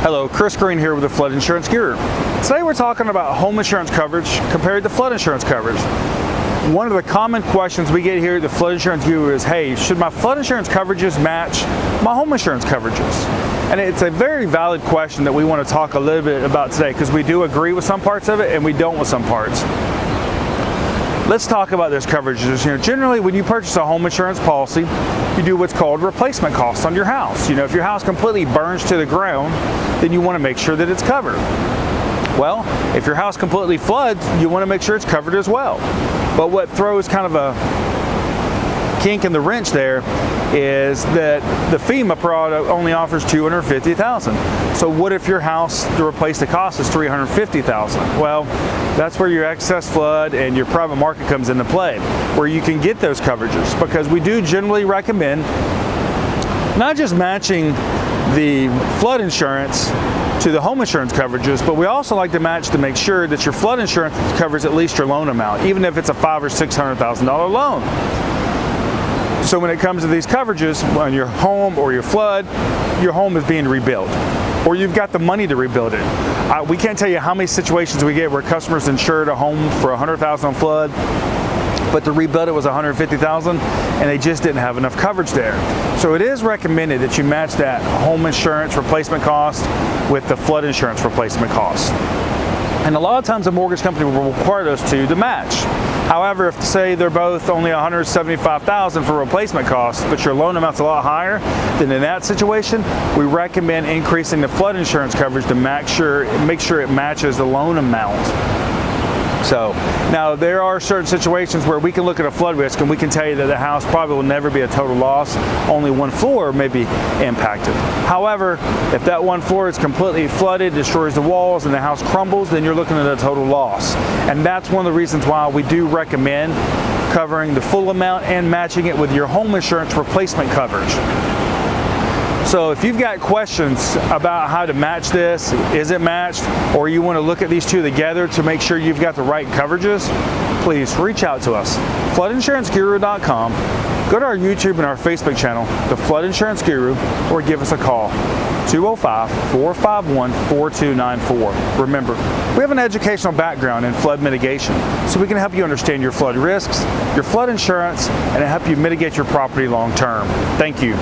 Hello, Chris Green here with the Flood Insurance Guru. Today we're talking about home insurance coverage compared to flood insurance coverage. One of the common questions we get here at the Flood Insurance Guru is, hey, should my flood insurance coverages match my home insurance coverages? And it's a very valid question that we want to talk a little bit about today, because we do agree with some parts of it and we don't with some parts. Let's talk about those coverages. Generally, when you purchase a home insurance policy, you do what's called replacement costs on your house. If your house completely burns to the ground, then you want to make sure that it's covered. Well, if your house completely floods, you want to make sure it's covered as well. But what throws kind of a kink in the wrench there is that the FEMA product only offers $250,000. So what if your house to replace the cost is $350,000? Well, that's where your excess flood and your private market comes into play, where you can get those coverages, because we do generally recommend not just matching the flood insurance to the home insurance coverages, but we also like to match to make sure that your flood insurance covers at least your loan amount, even if it's a $500,000 or $600,000 loan. So when it comes to these coverages, on your home or your flood, your home is being rebuilt, or you've got the money to rebuild it. We can't tell you how many situations we get where customers insured a home for $100,000 on flood, but to rebuild it was $150,000, and they just didn't have enough coverage there. So it is recommended that you match that home insurance replacement cost with the flood insurance replacement cost. And a lot of times a mortgage company will require those two to match. However, if say they're both only $175,000 for replacement costs, but your loan amount's a lot higher, then in that situation, we recommend increasing the flood insurance coverage to make sure it matches the loan amount. So now there are certain situations where we can look at a flood risk and we can tell you that the house probably will never be a total loss. Only one floor may be impacted. However, if that one floor is completely flooded, destroys the walls, and the house crumbles, then you're looking at a total loss. And that's one of the reasons why we do recommend covering the full amount and matching it with your home insurance replacement coverage. So if you've got questions about how to match this, is it matched, or you want to look at these two together to make sure you've got the right coverages, please reach out to us. FloodInsuranceGuru.com. Go to our YouTube and our Facebook channel, The Flood Insurance Guru, or give us a call, 205-451-4294. Remember, we have an educational background in flood mitigation, so we can help you understand your flood risks, your flood insurance, and help you mitigate your property long term. Thank you.